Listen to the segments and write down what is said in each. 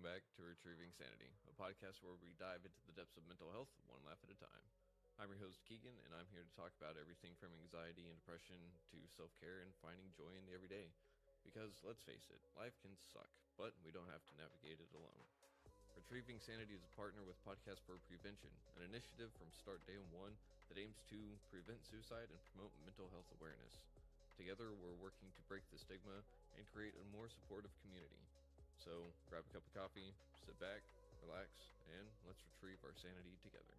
back to Retrieving Sanity, a podcast where we dive into the depths of mental health one laugh at a time. I'm your host, Keegan, and I'm here to talk about everything from anxiety and depression to self-care and finding joy in the everyday. Because, let's face it, life can suck, but we don't have to navigate it alone. Retrieving Sanity is a partner with Podcast for Prevention, an initiative from Start Day 1 that aims to prevent suicide and promote mental health awareness. Together, we're working to break the stigma and create a more supportive community. So, grab a cup of coffee, sit back, relax, and let's retrieve our sanity together.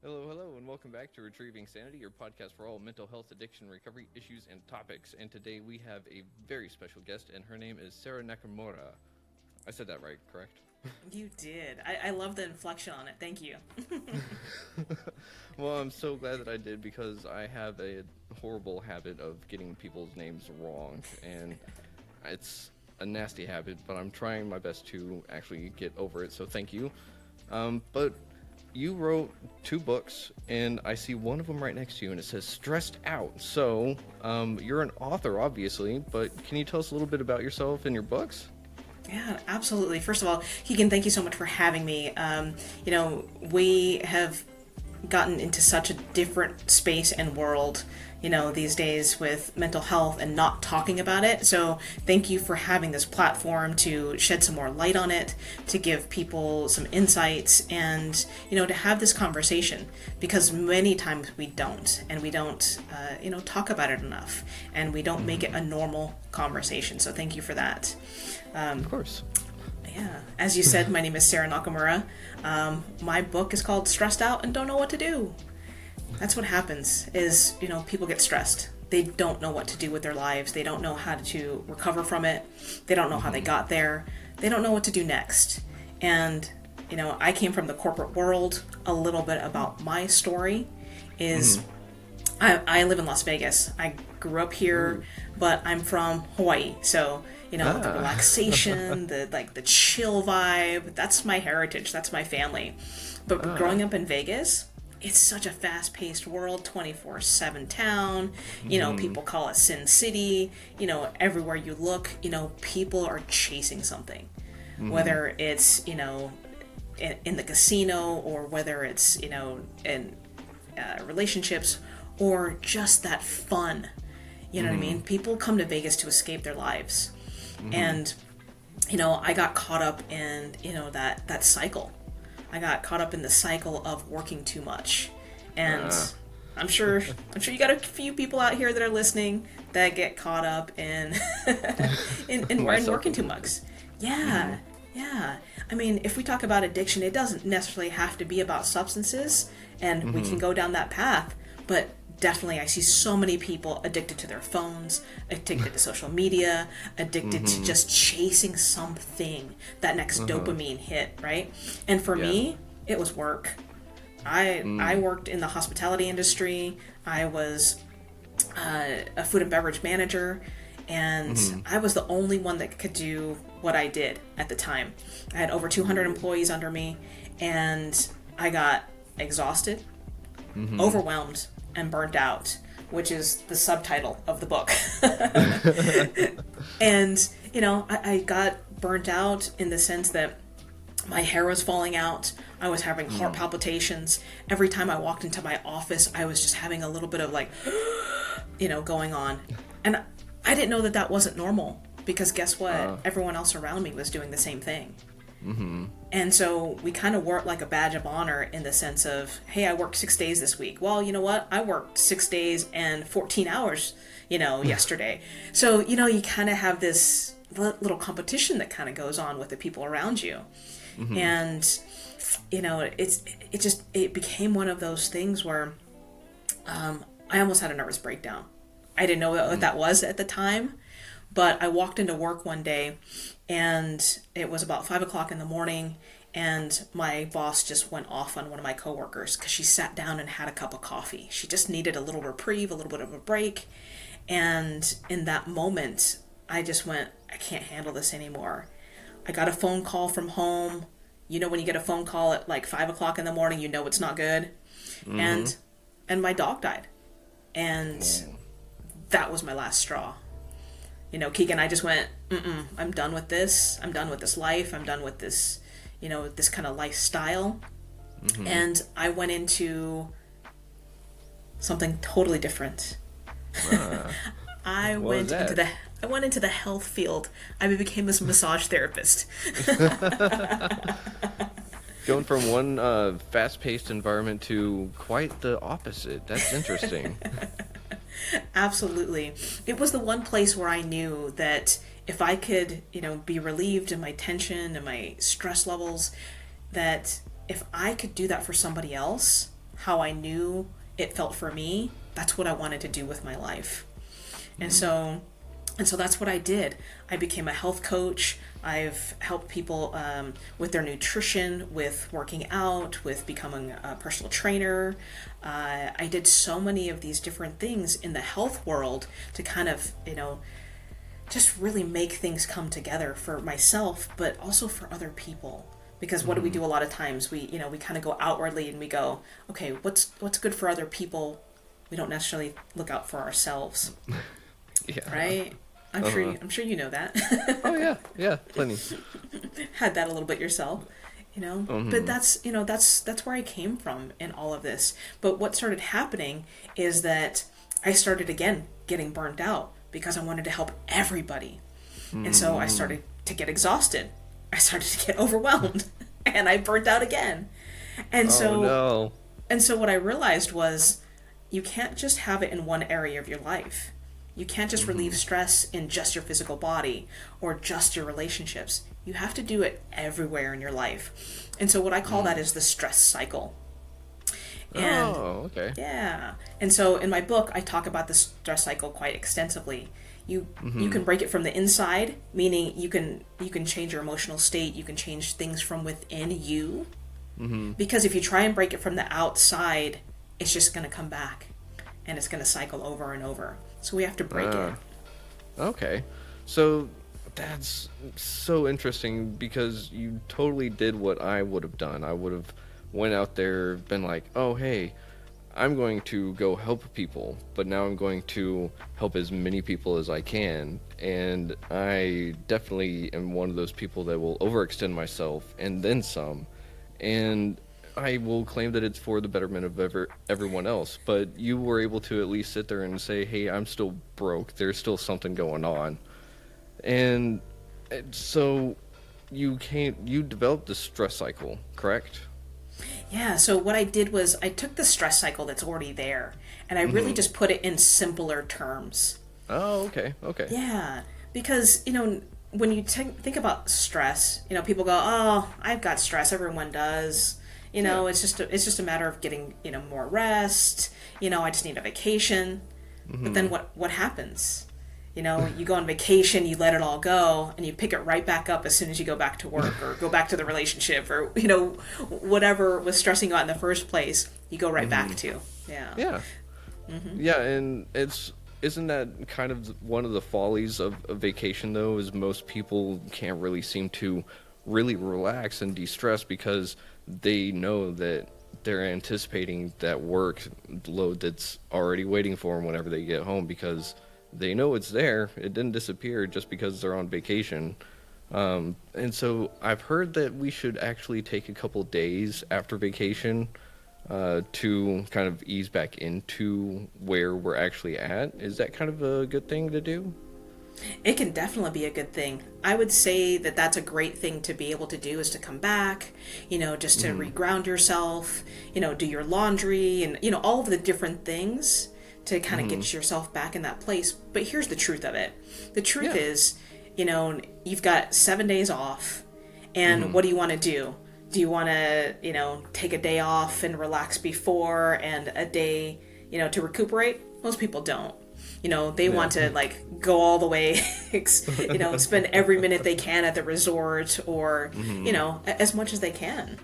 Hello, and welcome back to Retrieving Sanity, your podcast for all mental health, addiction, recovery issues, and topics. And today we have a very special guest, and her name is Sara Nakamura. I said that right, correct? You did. I love the inflection on it. Thank you. Well, I'm so glad that I did because I have a horrible habit of getting people's names wrong, and it's a nasty habit, but I'm trying my best to actually get over it, so thank you. But you wrote 2 books, and I see one of them right next to you, and it says Stressed Out. So, you're an author, obviously, but can you tell us a little bit about yourself and your books? Yeah, absolutely. First of all, Keegan, thank you so much for having me. We have gotten into such a different space and world, these days with mental health and not talking about it. So thank you for having this platform to shed some more light on it, to give people some insights and, to have this conversation, because many times we don't, and we don't, talk about it enough, and we don't make it a normal conversation. So thank you for that. Of course. Yeah. As you said, my name is Sara Nakamura. My book is called Stressed Out and Don't Know What to Do. That's what happens is, people get stressed. They don't know what to do with their lives. They don't know how to recover from it. They don't know how they got there. They don't know what to do next. And, I came from the corporate world. A little bit about my story is I live in Las Vegas. I grew up here, but I'm from Hawaii. So, the relaxation, the chill vibe, that's my heritage, that's my family. But growing up in Vegas, it's such a fast-paced world, 24/7 town. People call it Sin City. Everywhere you look, people are chasing something. Whether it's, in the casino, or whether it's, in relationships, or just that fun. You know what I mean? People come to Vegas to escape their lives. And, I got caught up in, that cycle. I got caught up in the cycle of working too much. And I'm sure you got a few people out here that are listening that get caught up in in working too much. Yeah. Yeah. I mean, if we talk about addiction, it doesn't necessarily have to be about substances, and we can go down that path, but definitely I see so many people addicted to their phones, addicted to social media, addicted to just chasing something, that next dopamine hit, right? And for me, it was work. I worked in the hospitality industry. I was a food and beverage manager, and I was the only one that could do what I did at the time. I had over 200 employees under me, and I got exhausted, overwhelmed, and burnt out, which is the subtitle of the book. And, I got burnt out in the sense that my hair was falling out. I was having heart palpitations. Every time I walked into my office, I was just having a little bit of going on. And I didn't know that that wasn't normal, because guess what? Everyone else around me was doing the same thing. And so we kind of worked like a badge of honor in the sense of, hey, I worked 6 days this week. Well, you know what? I worked 6 days and 14 hours, yesterday. So, you kind of have this little competition that kind of goes on with the people around you. And, it became one of those things where I almost had a nervous breakdown. I didn't know what that was at the time. But I walked into work one day, and it was about 5 o'clock in the morning, and my boss just went off on one of my coworkers because she sat down and had a cup of coffee. She just needed a little reprieve, a little bit of a break. And in that moment, I just went, I can't handle this anymore. I got a phone call from home. When you get a phone call at like 5 o'clock in the morning, it's not good. And my dog died. And that was my last straw. Keegan, I just went, I'm done with this. I'm done with this life. I'm done with this, this kind of lifestyle. Mm-hmm. And I went into something totally different. I went into the health field. I became this massage therapist. Going from one fast-paced environment to quite the opposite. That's interesting. Absolutely. It was the one place where I knew that if I could, be relieved in my tension and my stress levels, that if I could do that for somebody else, how I knew it felt for me, that's what I wanted to do with my life. And so that's what I did. I became a health coach. I've helped people with their nutrition, with working out, with becoming a personal trainer. I did so many of these different things in the health world to kind of, just really make things come together for myself, but also for other people. Because what do we do a lot of times? We kind of go outwardly and we go, okay, what's good for other people? We don't necessarily look out for ourselves. Yeah. Right? I'm sure you know that. Oh yeah, plenty. Had that a little bit yourself, But that's where I came from in all of this. But what started happening is that I started again getting burnt out because I wanted to help everybody. And so I started to get exhausted. I started to get overwhelmed and I burnt out again. And so what I realized was you can't just have it in one area of your life. You can't just relieve stress in just your physical body or just your relationships. You have to do it everywhere in your life. And so what I call that is the stress cycle. And, okay. Yeah. And so in my book, I talk about the stress cycle quite extensively. You can break it from the inside, meaning you can change your emotional state. You can change things from within you. Because if you try and break it from the outside, it's just going to come back and it's going to cycle over and over. So we have to break it. Okay. So that's so interesting because you totally did what I would have done. I would have went out there, been like, oh, hey, I'm going to go help people, but now I'm going to help as many people as I can. And I definitely am one of those people that will overextend myself and then some. And I will claim that it's for the betterment of everyone else. But you were able to at least sit there and say, hey, I'm still broke. There's still something going on. And so you developed the stress cycle, correct? Yeah, so what I did was I took the stress cycle that's already there and I really just put it in simpler terms. Oh, okay. Yeah, because, when you think about stress, people go, oh, I've got stress, everyone does. It's just a matter of getting, more rest. I just need a vacation. But then what happens? You go on vacation, you let it all go, and you pick it right back up as soon as you go back to work or go back to the relationship or, whatever was stressing you out in the first place, you go right back to. Yeah. Yeah. Yeah, and isn't that kind of one of the follies of a vacation, though, is most people can't really seem to really relax and de-stress because they know that they're anticipating that work load that's already waiting for them whenever they get home because they know it's there. It didn't disappear just because they're on vacation. And so I've heard that we should actually take a couple days after vacation to kind of ease back into where we're actually at. Is that kind of a good thing to do? It can definitely be a good thing. I would say that that's a great thing to be able to do is to come back, just to reground yourself, do your laundry and, all of the different things to kind of get yourself back in that place. But here's the truth of it. The truth is, you've got 7 days off and what do you want to do? Do you want to, take a day off and relax before and a day, to recuperate? Most people don't. They want to go all the way, spend every minute they can at the resort or, as much as they can.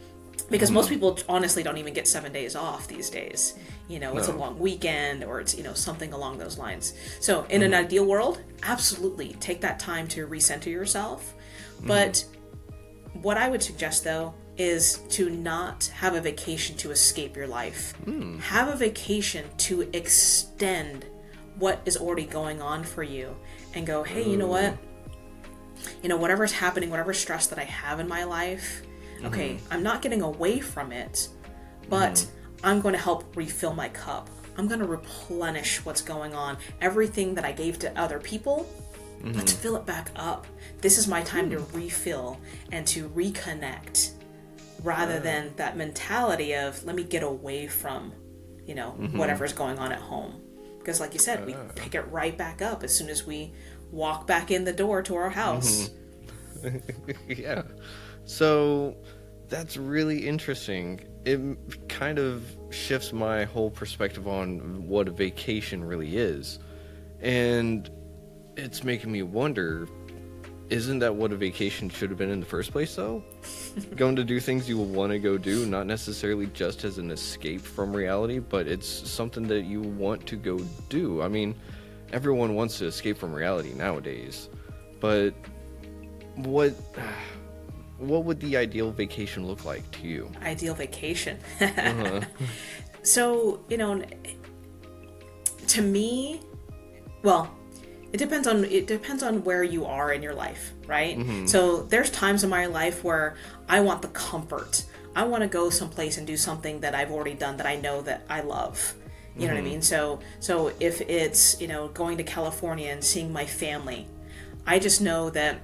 Because most people honestly don't even get 7 days off these days. It's a long weekend or it's, something along those lines. So in an ideal world, absolutely take that time to recenter yourself. But what I would suggest though is to not have a vacation to escape your life. Have a vacation to extend what is already going on for you and go, hey, you know what? Whatever's happening, whatever stress that I have in my life, okay, I'm not getting away from it, but I'm going to help refill my cup. I'm going to replenish what's going on. Everything that I gave to other people, let's fill it back up. This is my time to refill and to reconnect, rather than that mentality of, let me get away from, whatever's going on at home. Because like you said, we pick it right back up as soon as we walk back in the door to our house. Yeah. So that's really interesting. It kind of shifts my whole perspective on what a vacation really is. And it's making me wonder, isn't that what a vacation should have been in the first place, though? Going to do things you will want to go do, not necessarily just as an escape from reality, but it's something that you want to go do. I mean, everyone wants to escape from reality nowadays, but what would the ideal vacation look like to you? Ideal vacation. So, to me, well, it depends on where you are in your life, right? So there's times in my life where I want the comfort. I want to go someplace and do something that I've already done that I know that I love. You know what I mean? So if it's, going to California and seeing my family, I just know that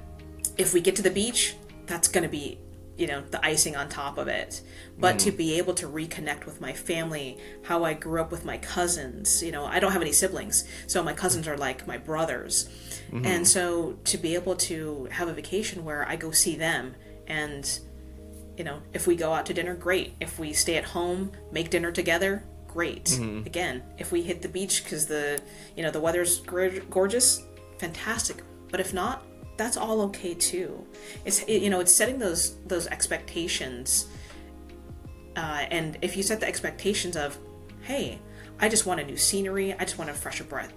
if we get to the beach, that's going to be, the icing on top of it. But to be able to reconnect with my family, how I grew up with my cousins, I don't have any siblings, so my cousins are like my brothers. And so to be able to have a vacation where I go see them, and, if we go out to dinner, great. If we stay at home, make dinner together, great. Again, if we hit the beach because the weather's gorgeous, fantastic. But if not, that's all okay too. It's setting those expectations, and if you set the expectations of, hey, I just want a new scenery, I just want a fresher breath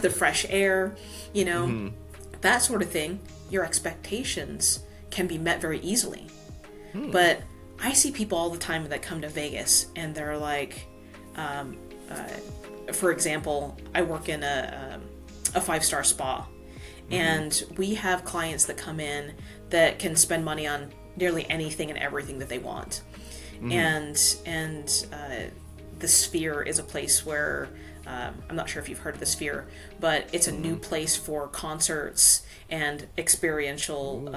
of fresh air, that sort of thing, your expectations can be met very easily. But I see people all the time that come to Vegas and they're like, for example, I work in a 5-star spa. And we have clients that come in that can spend money on nearly anything and everything that they want. And the Sphere is a place where, I'm not sure if you've heard of the Sphere, but it's a new place for concerts and experiential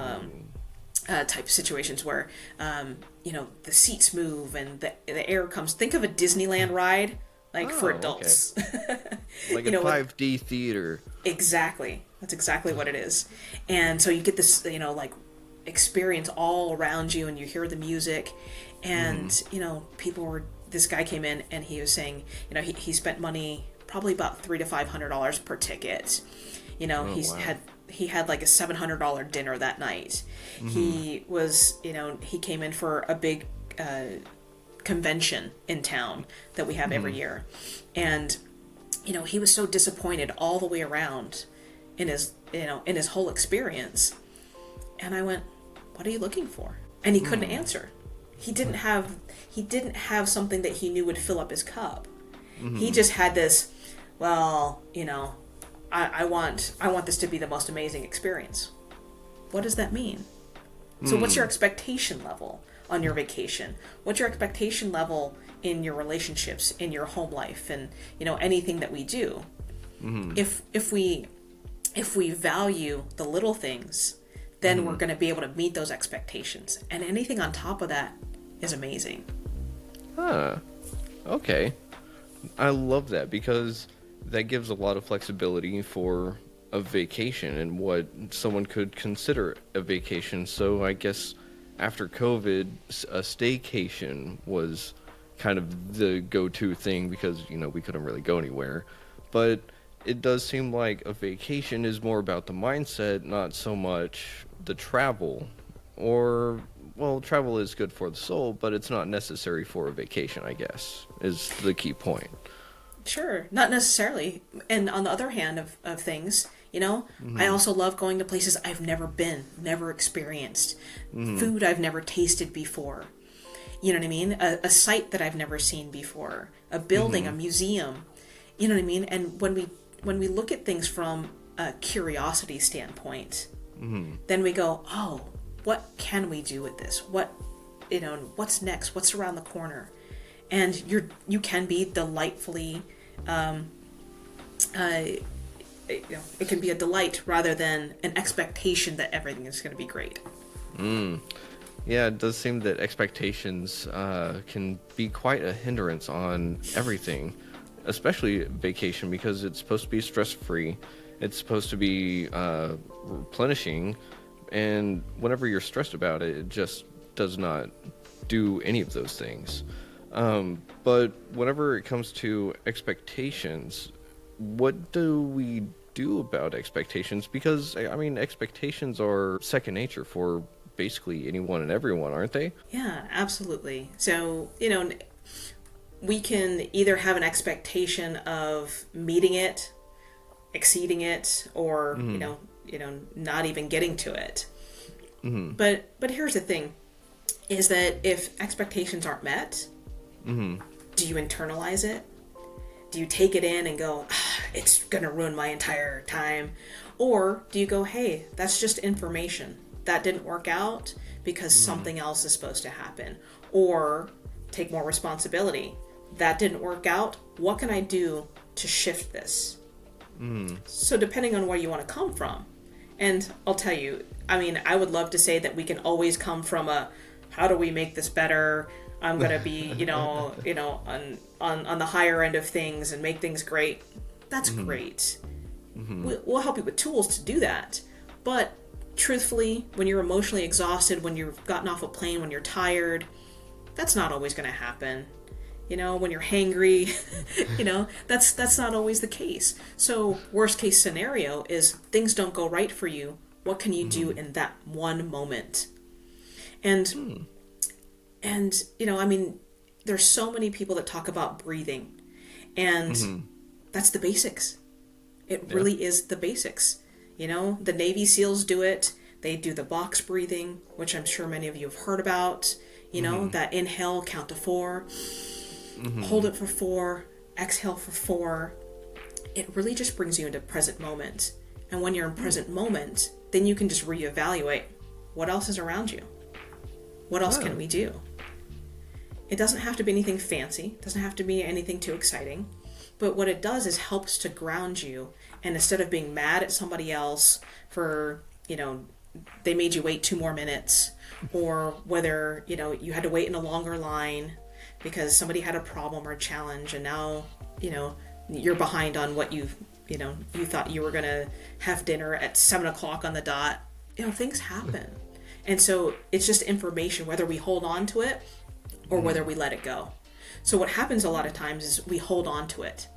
type situations where, the seats move and the air comes. Think of a Disneyland ride, for adults. Okay. Like a 5D theater. Exactly. That's exactly what it is. And so you get this, experience all around you, and you hear the music, and, this guy came in and he was saying, he spent money, probably about $300 to $500 per ticket. He had like a $700 dinner that night. He was, he came in for a big, convention in town that we have every year. And, he was so disappointed all the way around in his whole experience. And I went, what are you looking for? And he couldn't answer. He didn't have something that he knew would fill up his cup. He just had this, well, I want this to be the most amazing experience. What does that mean? So what's your expectation level on your vacation? What's your expectation level in your relationships, in your home life, and anything that we do? If we value the little things, then we're going to be able to meet those expectations, and anything on top of that is amazing. Okay. I love that, because that gives a lot of flexibility for a vacation and what someone could consider a vacation. So I guess after COVID, a staycation was kind of the go-to thing, because we couldn't really go anywhere. But it does seem like a vacation is more about the mindset, not so much the travel. Or, well, travel is good for the soul, but it's not necessary for a vacation, I guess, is the key point. Sure, not necessarily. And on the other hand of things, I also love going to places I've never been, never experienced, food I've never tasted before. You know what I mean? A site that I've never seen before, a building, a museum. You know what I mean? And when we look at things from a curiosity standpoint, then we go, oh, what can we do with this? What's next? What's around the corner? And you can be delightfully, it can be a delight rather than an expectation that everything is going to be great. Yeah, it does seem that expectations can be quite a hindrance on everything, especially vacation, because it's supposed to be stress-free. It's supposed to be replenishing, and whenever you're stressed about it, it just does not do any of those things. But whenever it comes to expectations, what do we do about expectations? Because, I mean, expectations are second nature for basically anyone and everyone, aren't they? Yeah, absolutely. So, we can either have an expectation of meeting it, exceeding it, or, not even getting to it. But here's the thing, is that if expectations aren't met, do you internalize it? Do you take it in and go, it's going to ruin my entire time? Or do you go, hey, that's just information. That didn't work out because something else is supposed to happen. Or take more responsibility. That didn't work out. What can I do to shift this? So depending on where you want to come from. And I'll tell you, I mean, I would love to say that we can always come from a, how do we make this better? I'm going to be, on the higher end of things and make things great. That's great. We'll help you with tools to do that. But truthfully, when you're emotionally exhausted, when you've gotten off a plane, when you're tired, that's not always going to happen. When you're hangry, that's not always the case. So worst case scenario is things don't go right for you. What can you do in that one moment? And I mean, there's so many people that talk about breathing, and that's the basics. It really is the basics. The Navy SEALs do it. They do the box breathing, which I'm sure many of you have heard about. That inhale, count to 4, hold it for 4, exhale for 4. It really just brings you into present moment. And when you're in present moment, then you can just reevaluate what else is around you. What else can we do? It doesn't have to be anything fancy. It doesn't have to be anything too exciting. But what it does is helps to ground you. And instead of being mad at somebody else for, they made you wait 2 more minutes, or whether, you had to wait in a longer line because somebody had a problem or a challenge, and now, you're behind on what you thought you were going to have dinner at 7 o'clock on the dot. Things happen. And so it's just information, whether we hold on to it or whether we let it go. So what happens a lot of times is we hold on to it,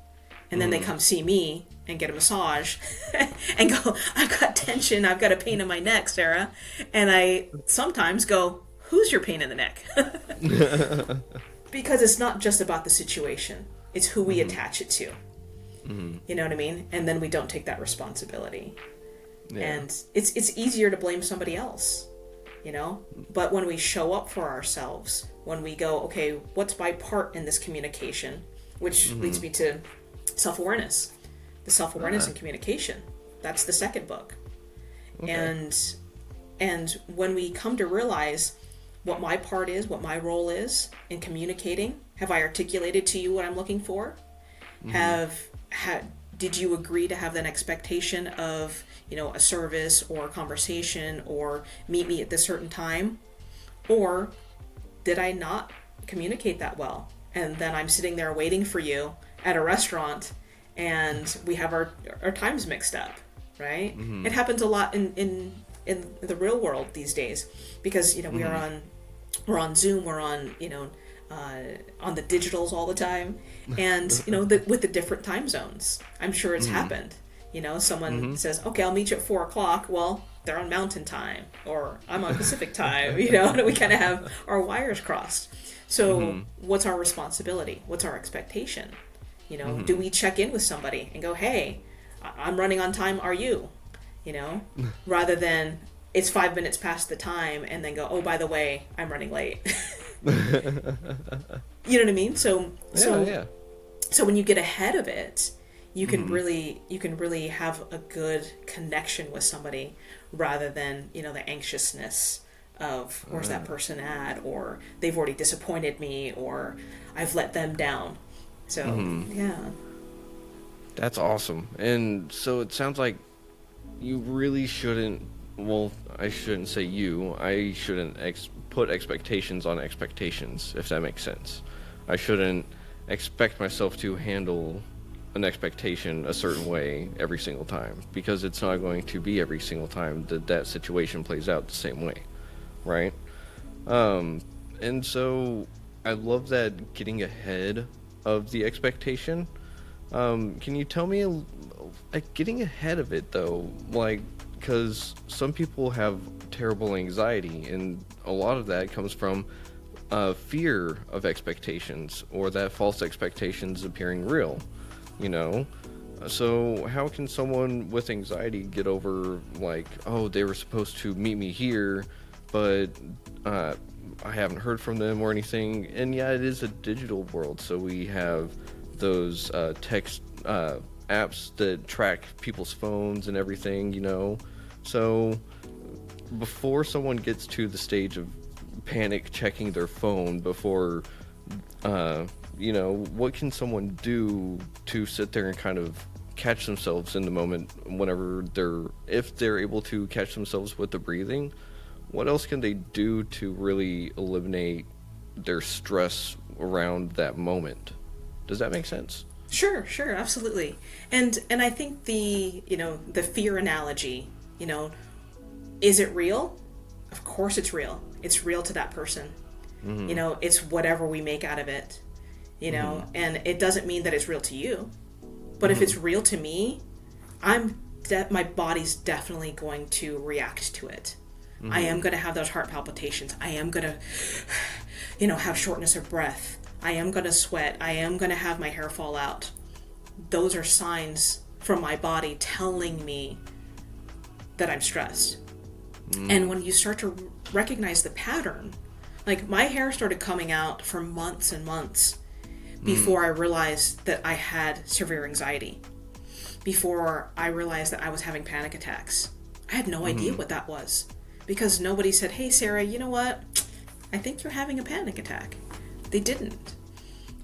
and then they come see me and get a massage and go, I've got tension, I've got a pain in my neck, Sara. And I sometimes go, who's your pain in the neck? Because it's not just about the situation. It's who we attach it to. You know what I mean? And then we don't take that responsibility. Yeah. And it's easier to blame somebody else, But when we show up for ourselves, when we go, okay, what's my part in this communication? Which leads me to self-awareness. The self-awareness and communication. That's the second book. Okay. And when we come to realize what my part is, what my role is in communicating, have I articulated to you what I'm looking for? Did you agree to have that expectation of, a service or a conversation, or meet me at this certain time? Or did I not communicate that well? And then I'm sitting there waiting for you at a restaurant, and we have our times mixed up, right? It happens a lot in the real world these days, because we're on Zoom, we're on on the digitals all the time, and with the different time zones. I'm sure it's happened. Someone says, okay, I'll meet you at 4 o'clock. Well, they're on Mountain Time, or I'm on Pacific Time. And we kind of have our wires crossed. So what's our responsibility? What's our expectation? Do we check in with somebody and go, hey, I'm running on time, are you? Rather than it's 5 minutes past the time, and then go, oh, by the way, I'm running late. You know what I mean? So So when you get ahead of it, you can really have a good connection with somebody rather than, the anxiousness of where's that person at, or they've already disappointed me, or I've let them down. So yeah. That's awesome. And so it sounds like you really shouldn't, well, I shouldn't say you, I shouldn't put expectations on expectations, if that makes sense. I shouldn't expect myself to handle an expectation a certain way every single time, because it's not going to be every single time that situation plays out the same way, right? And so I love that getting ahead of the expectation. Can you tell me, like, getting ahead of it though, like, because some people have terrible anxiety, and a lot of that comes from fear of expectations, or that false expectations appearing real, So how can someone with anxiety get over, like, oh, they were supposed to meet me here, but I haven't heard from them or anything? And yeah, it is a digital world, so we have those text apps that track people's phones and everything, So before someone gets to the stage of panic checking their phone before, what can someone do to sit there and kind of catch themselves in the moment whenever if they're able to catch themselves with the breathing? What else can they do to really eliminate their stress around that moment? Does that make sense? Sure, absolutely. And I think the fear analogy, is it real? Of course it's real. It's real to that person. It's whatever we make out of it, and it doesn't mean that it's real to you. But if it's real to me, my body's definitely going to react to it. I am going to have those heart palpitations. I am going to, have shortness of breath. I am going to sweat. I am going to have my hair fall out. Those are signs from my body telling me that I'm stressed. And when you start to recognize the pattern, like my hair started coming out for months and months before I realized that I had severe anxiety, before I realized that I was having panic attacks. I had no idea what that was, because nobody said, hey, Sarah, you know what? I think you're having a panic attack. They didn't.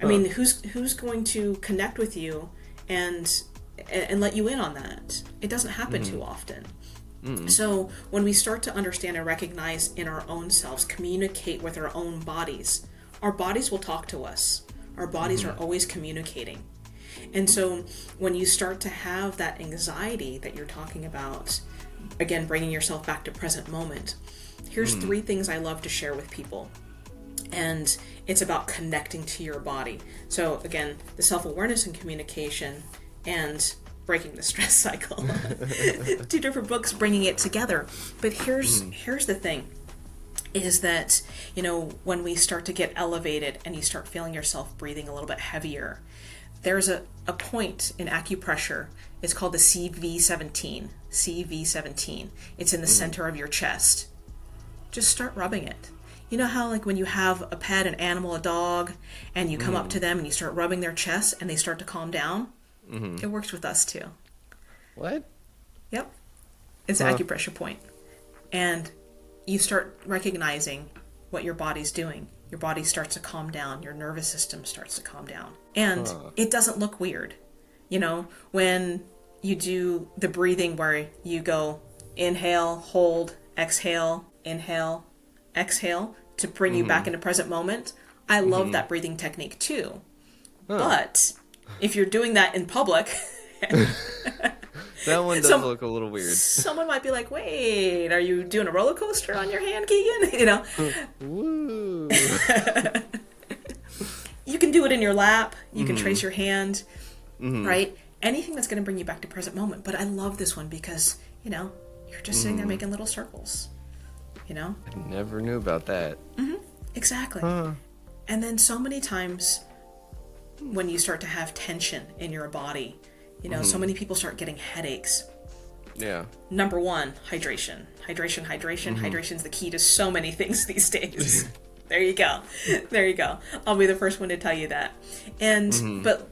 I mean, who's going to connect with you and let you in on that? It doesn't happen too often. So when we start to understand and recognize in our own selves, communicate with our own bodies, our bodies will talk to us. Our bodies are always communicating. And so when you start to have that anxiety that you're talking about, again, bringing yourself back to present moment, here's 3 things I love to share with people. And it's about connecting to your body. So again, the self-awareness and communication, and breaking the stress cycle. 2 different books bringing it together. But here's the thing, is that, when we start to get elevated and you start feeling yourself breathing a little bit heavier, there's a point in acupressure. It's called the CV17. CV17. It's in the center of your chest. Just start rubbing it. You know how, like, when you have a pet, an animal, a dog, and you come up to them and you start rubbing their chest and they start to calm down? It works with us too. What? Yep. It's an acupressure point. And you start recognizing what your body's doing. Your body starts to calm down. Your nervous system starts to calm down. And it doesn't look weird. When you do the breathing where you go inhale, hold, exhale, inhale, exhale, to bring you back into present moment. I love that breathing technique too. But if you're doing that in public, that one does look a little weird. Someone might be like, wait, are you doing a roller coaster on your hand, Keegan? Woo. You can do it in your lap. You can trace your hand, right? Anything that's going to bring you back to present moment. But I love this one because, you're just sitting there making little circles. I never knew about that. Exactly. And then so many times when you start to have tension in your body, so many people start getting headaches. Yeah. Number 1, hydration. Hydration. Hydration's the key to so many things these days. There you go. There you go. I'll be the first one to tell you that. And but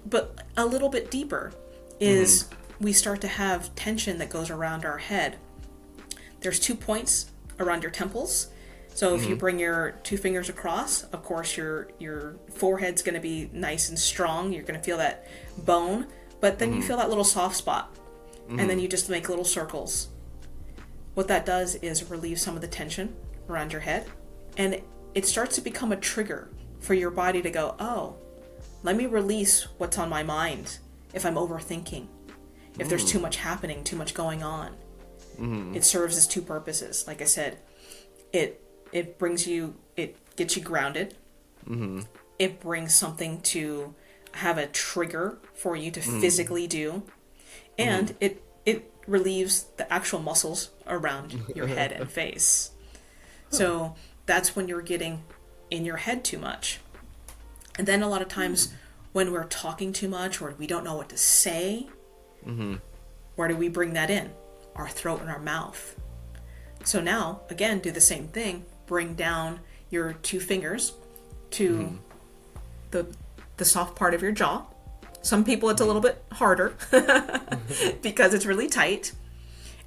a little bit deeper is we start to have tension that goes around our head. There's 2 points around your temples. So if you bring your 2 fingers across, of course your forehead's going to be nice and strong. You're going to feel that bone, but then you feel that little soft spot. And then you just make little circles. What that does is relieve some of the tension around your head, and it starts to become a trigger for your body to go, oh, let me release what's on my mind if I'm overthinking, if there's too much happening, too much going on. It serves as 2 purposes. Like I said, it brings you, it gets you grounded. It brings something to have a trigger for you to physically do, and it relieves the actual muscles around your head and face. So that's when you're getting in your head too much. And then a lot of times when we're talking too much or we don't know what to say, where do we bring that in? Our throat and our mouth. So now, again, do the same thing. Bring down your 2 fingers to the soft part of your jaw. Some people it's a little bit harder because it's really tight.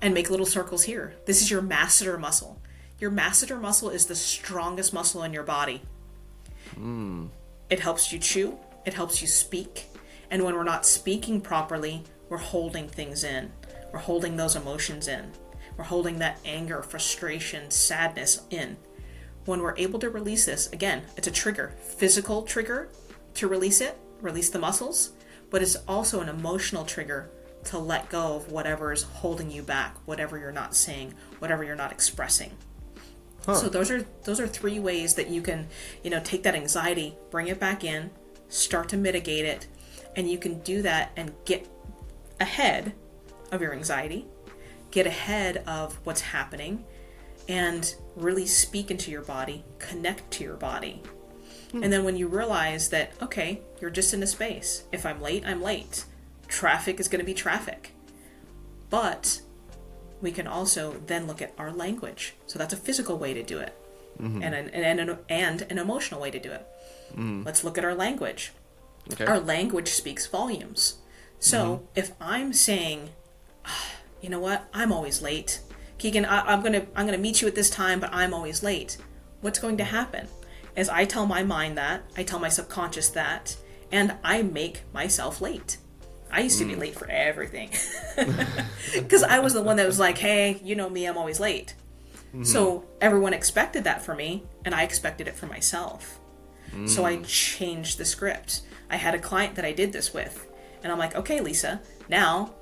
And make little circles here. This is your masseter muscle. Your masseter muscle is the strongest muscle in your body. It helps you chew. It helps you speak. And when we're not speaking properly, we're holding things in. We're holding those emotions in. We're holding that anger, frustration, sadness in. When we're able to release this, again, it's a trigger. Physical trigger to release it, release the muscles. But it's also an emotional trigger to let go of whatever is holding you back, whatever you're not saying, whatever you're not expressing. So those are 3 ways that you can, take that anxiety, bring it back in, start to mitigate it, and you can do that and get ahead of your anxiety, get ahead of what's happening, and really speak into your body, connect to your body. And then when you realize that, okay, you're just in a space. If I'm late, I'm late. Traffic is going to be traffic. But we can also then look at our language. So that's a physical way to do it. And an emotional way to do it. Let's look at our language. Okay. Our language speaks volumes. So if I'm saying, you know what, I'm always late. Keegan, I'm gonna meet you at this time, but I'm always late. What's going to happen? As I tell my mind that, I tell my subconscious that, and I make myself late. I used to be late for everything. Because I was the one that was like, hey, you know me, I'm always late. So everyone expected that for me, and I expected it for myself. So I changed the script. I had a client that I did this with, and I'm like, okay, Lisa, now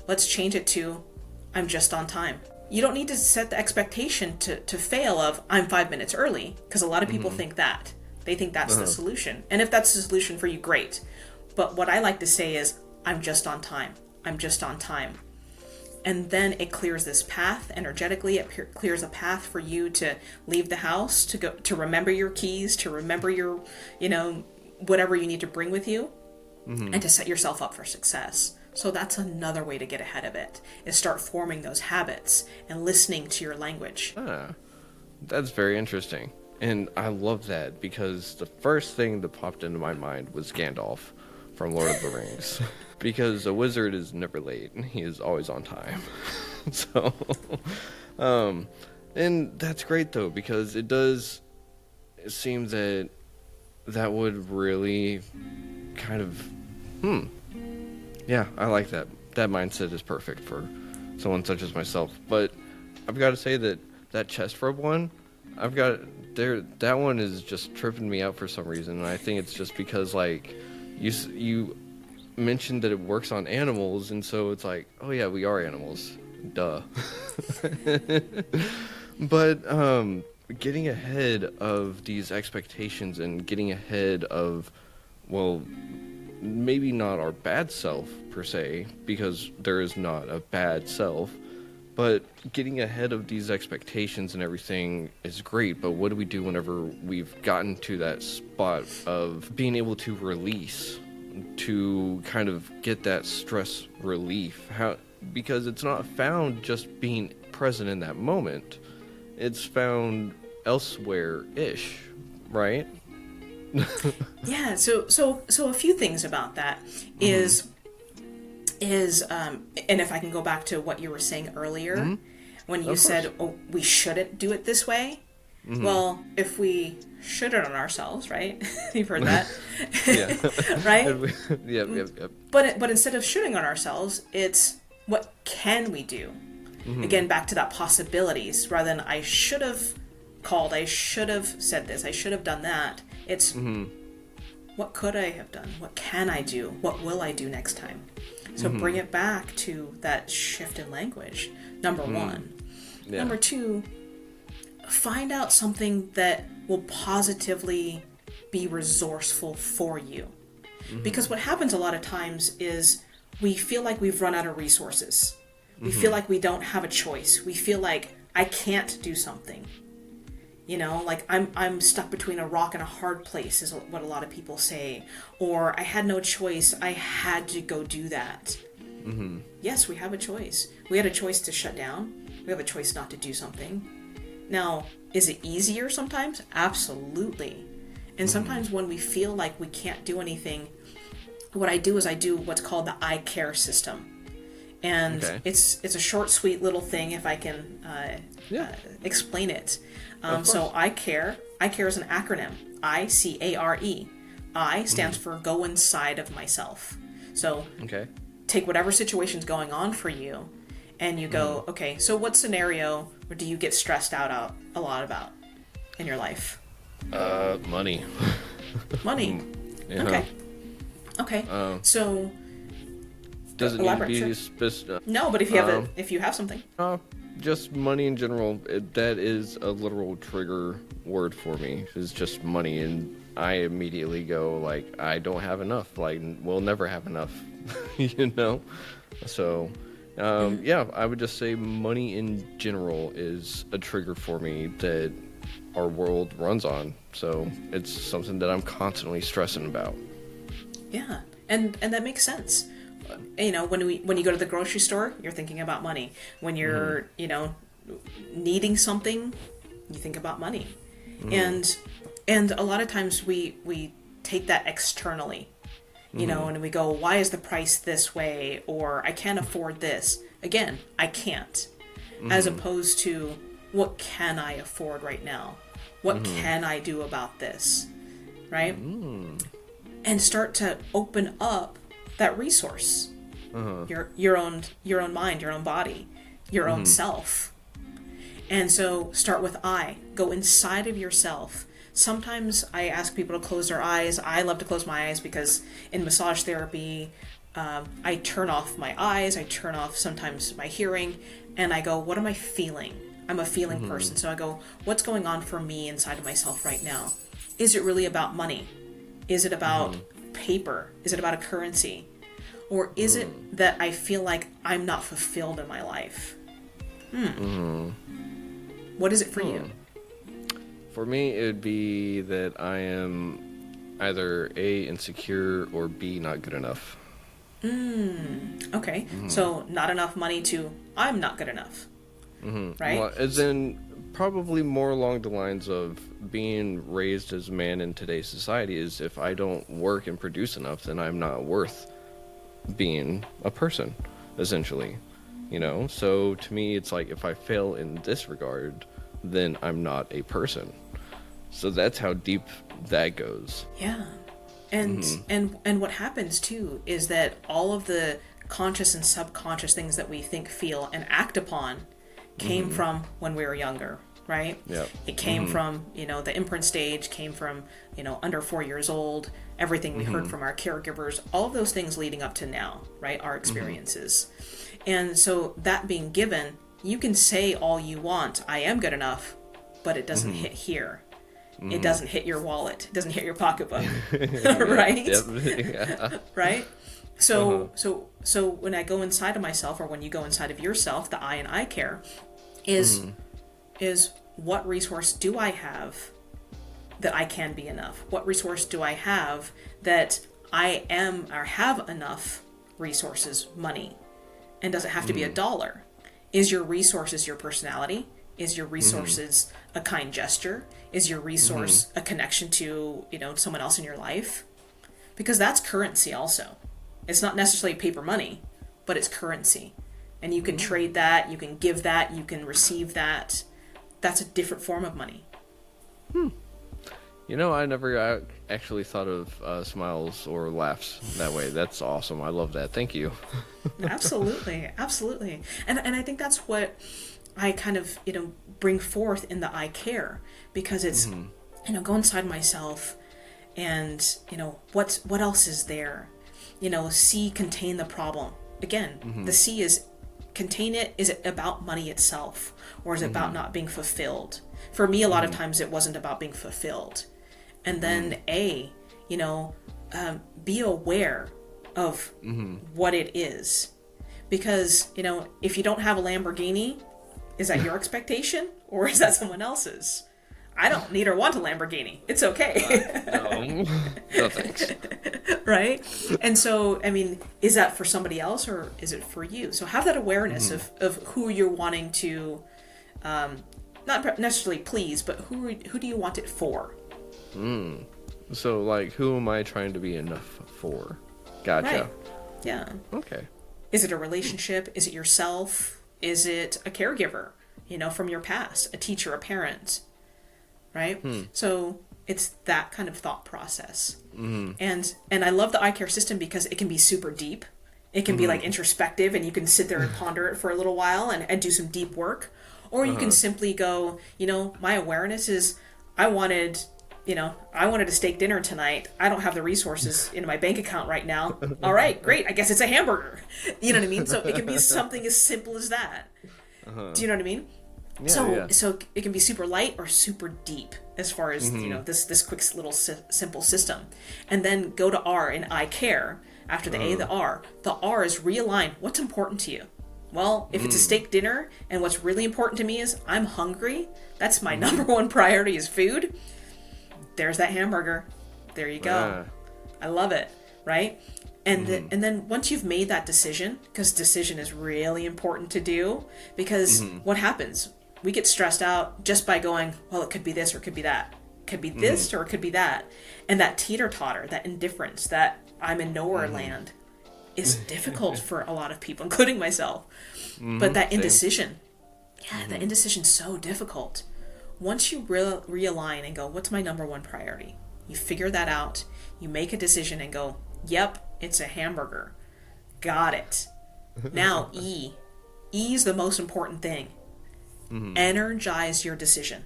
let's change it to I'm just on time. You don't need to set the expectation to fail of I'm 5 minutes early, because a lot of people think that. They think that's the solution. And if that's the solution for you, great. But what I like to say is I'm just on time. I'm just on time. And then it clears this path energetically. It clears a path for you to leave the house, to go to remember your keys, to remember your, whatever you need to bring with you, and to set yourself up for success. So that's another way to get ahead of it, is start forming those habits and listening to your language. That's very interesting. And I love that, because the first thing that popped into my mind was Gandalf from Lord of the Rings. Because a wizard is never late, and he is always on time. So, and that's great though, because it seems that would really kind of, yeah, I like that. That mindset is perfect for someone such as myself. But I've got to say that chest rub one, that one is just tripping me out for some reason. And I think it's just because, like, you mentioned that it works on animals, and so it's like, oh yeah, we are animals. Duh. But getting ahead of these expectations and getting ahead of, well, maybe not our bad self per se, because there is not a bad self, but getting ahead of these expectations and everything is great. But what do we do whenever we've gotten to that spot of being able to release, to kind of get that stress relief? Because it's not found just being present in that moment, it's found elsewhere-ish, right? Yeah. So a few things about that is and if I can go back to what you were saying earlier, when you said, "Oh, we shouldn't do it this way." Well, if we should it on ourselves, right? You've heard that, right? Yep. But instead of shooting on ourselves, it's what can we do? Again, back to that possibilities rather than I should have called, I should have said this, I should have done that. It's what could I have done? What can I do? What will I do next time? So bring it back to that shift in language. Number one. Yeah. Number two, find out something that will positively be resourceful for you. Because what happens a lot of times is we feel like we've run out of resources. We feel like we don't have a choice. We feel like I can't do something. You know, like I'm stuck between a rock and a hard place is what a lot of people say. Or I had no choice. I had to go do that. Yes, we have a choice. We had a choice to shut down. We have a choice not to do something. Now, is it easier sometimes? Absolutely. And sometimes when we feel like we can't do anything, what I do is I do what's called the ICARE system. And it's a short, sweet little thing if I can explain it. So ICARE is an acronym. ICARE. I stands for go inside of myself. So take whatever situation's going on for you and you go, okay, so what scenario do you get stressed out a lot about in your life? Money. Money. Yeah. Okay. So does it need to be specific? No, but if you have something. Just money in general. That is a literal trigger word for me. It's just money, and I immediately go like, I don't have enough. Like, we'll never have enough. You know. So, I would just say money in general is a trigger for me that our world runs on. So it's something that I'm constantly stressing about. Yeah, and that makes sense. You know, when you go to the grocery store, you're thinking about money. When you're, needing something, you think about money. And a lot of times we take that externally, you know, and we go, why is the price this way? Or I can't afford this. Again, I can't. As opposed to, what can I afford right now? What can I do about this? Right? And start to open up that resource, your own mind, your own body, your own self. And so start with go inside of yourself. Sometimes I ask people to close their eyes. I love to close my eyes because in massage therapy, I turn off my eyes, I turn off sometimes my hearing, and I go, what am I feeling? I'm a feeling person. So I go, what's going on for me inside of myself right now? Is it really about money? Is it about paper? Is it about a currency? Or is it that I feel like I'm not fulfilled in my life? What is it for you? For me, it would be that I am either A, insecure, or B, not good enough. Okay. So not enough money to I'm not good enough. Right? Well, as in probably more along the lines of being raised as a man in today's society is if I don't work and produce enough, then I'm not worth being a person, essentially. You know? So to me, it's like if I fail in this regard, then I'm not a person. So that's how deep that goes. Yeah. And what happens too is that all of the conscious and subconscious things that we think, feel, and act upon came from when we were younger, right? Yep. It came from, the imprint stage, came from, under 4 years old, everything we heard from our caregivers, all of those things leading up to now, right? Our experiences. And so that being given, you can say all you want, I am good enough, but it doesn't hit here. It doesn't hit your wallet. It doesn't hit your pocketbook, right? Yeah. Right? So when I go inside of myself, or when you go inside of yourself, the I and I care is what resource do I have that I can be enough? What resource do I have that I am or have enough resources, money? And does it have to be $1? Is your resources your personality? Is your resources a kind gesture? Is your resource a connection to, someone else in your life? Because that's currency also. It's not necessarily paper money, but it's currency. And you can trade that, you can give that, you can receive that. That's a different form of money. I never actually thought of smiles or laughs that way. That's awesome. I love that. Thank you. Absolutely. Absolutely. And I think that's what I kind of, bring forth in the ICARE, because it's, go inside myself and, what else is there? C, contain the problem. Again, the C is contain it. Is it about money itself, or is it about not being fulfilled? For me, a lot of times it wasn't about being fulfilled. And then A, be aware of what it is. Because, if you don't have a Lamborghini, is that your expectation, or is that someone else's? I don't need or want a Lamborghini. It's okay. No thanks. Right? And so, is that for somebody else, or is it for you? So have that awareness of who you're wanting to, not necessarily please, but who do you want it for? So, who am I trying to be enough for? Gotcha. Right. Yeah. Okay. Is it a relationship? Is it yourself? Is it a caregiver, from your past, a teacher, a parent, right? So it's that kind of thought process. And I love the ICARE system because it can be super deep. It can be introspective, and you can sit there and ponder it for a little while and do some deep work. Or you can simply go, my awareness is I wanted a steak dinner tonight. I don't have the resources in my bank account right now. All right, great. I guess it's a hamburger. You know what I mean? So it can be something as simple as that. Do you know what I mean? Yeah, So it can be super light or super deep as far as, this quick little simple system. And then go to R in I care. After the A, the R. The R is realign. What's important to you? Well, if it's a steak dinner and what's really important to me is I'm hungry, that's my number one priority is food. There's that hamburger. There you go. I love it, right? And and then once you've made that decision, because decision is really important to do, because what happens? We get stressed out just by going, well, it could be this or it could be that. It could be this or it could be that. And that teeter-totter, that indifference, that I'm in nowhere land is difficult for a lot of people, including myself. But that indecision, that indecision's so difficult. Once you realign and go, what's my number one priority? You figure that out. You make a decision and go, yep, it's a hamburger. Got it. Now E. E is the most important thing. Energize your decision.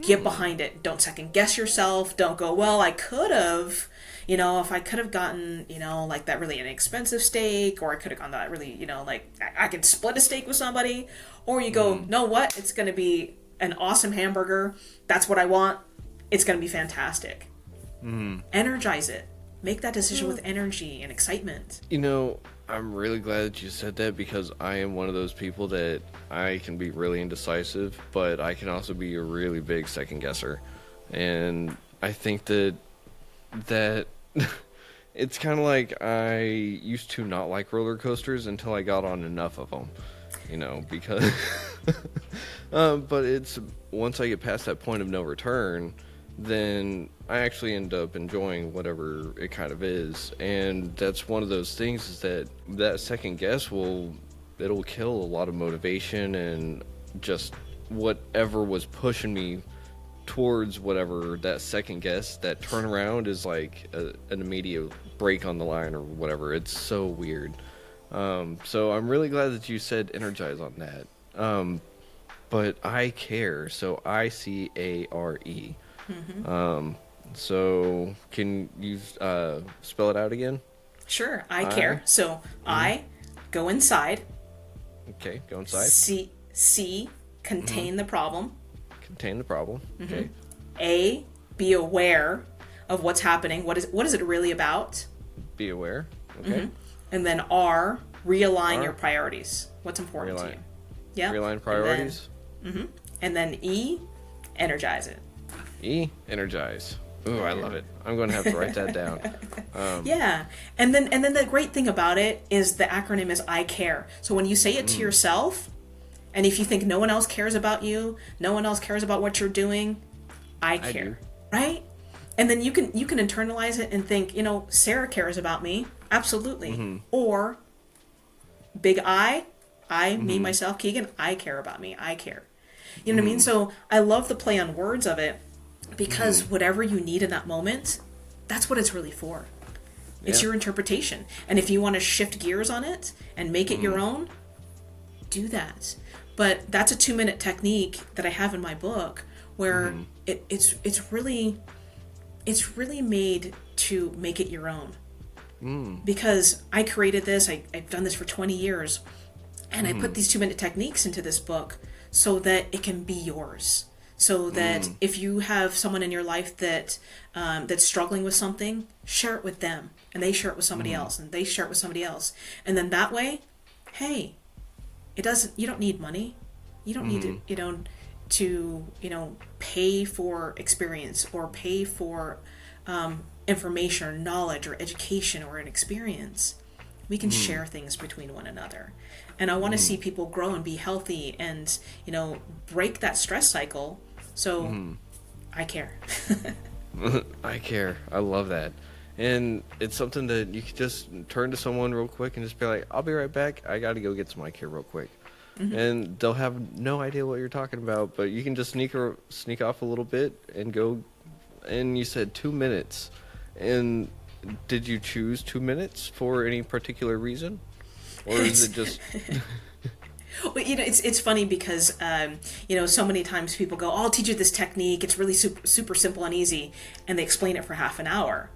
Get behind it. Don't second guess yourself. Don't go, well, I could have, if I could have gotten, that really inexpensive steak, or I could have gone that really, I could split a steak with somebody. Or you go, no, what? It's going to be an awesome hamburger. That's what I want. It's going to be fantastic. Energize it. Make that decision with energy and excitement. I'm really glad that you said that, because I am one of those people that I can be really indecisive, but I can also be a really big second guesser. And I think that it's kind of like I used to not like roller coasters until I got on enough of them, because but it's once I get past that point of no return, then I actually end up enjoying whatever it kind of is. And that's one of those things, is that second guess it'll kill a lot of motivation and just whatever was pushing me towards whatever that second guess. That turnaround is like an immediate break on the line or whatever. It's so weird. So I'm really glad that you said energize on that. But I care, so ICARE. So can you spell it out again? Sure, I care. So I go inside. Okay, go inside. C contain the problem. Contain the problem. Okay. A, be aware of what's happening. What is it really about? Be aware. Okay. And then R, realign your priorities. What's important to you? Yeah. Realign priorities. And then E, energize it. E, energize. Ooh, I love it. I'm going to have to write that down. Yeah. And then the great thing about it is the acronym is I care. So when you say it to yourself And if you think no one else cares about you, no one else cares about what you're doing, I care, right? And then you can internalize it and think, Sara cares about me, absolutely. Or big I, me, myself, Keegan, I care about me, I care. You know what I mean? So I love the play on words of it, because whatever you need in that moment, that's what it's really for. It's your interpretation. And if you want to shift gears on it and make it your own, do that. But that's a 2-minute technique that I have in my book, where it's really made to make it your own. Because I created this, I've done this for 20 years, and I put these 2-minute techniques into this book so that it can be yours. So that if you have someone in your life that that's struggling with something, share it with them, and they share it with somebody else, and they share it with somebody else, and then that way, hey, you don't need money, you don't need to pay for experience or pay for information or knowledge or education or an experience. We can share things between one another. And I want to see people grow and be healthy and, break that stress cycle. So I care. I care. I love that. And it's something that you can just turn to someone real quick and just be like, I'll be right back. I got to go get some ICARE real quick. And they'll have no idea what you're talking about, but you can just sneak off a little bit and go. And you said 2 minutes. And did you choose 2 minutes for any particular reason? Or is it just... Well, it's funny because, so many times people go, I'll teach you this technique. It's really super, super simple and easy. And they explain it for half an hour,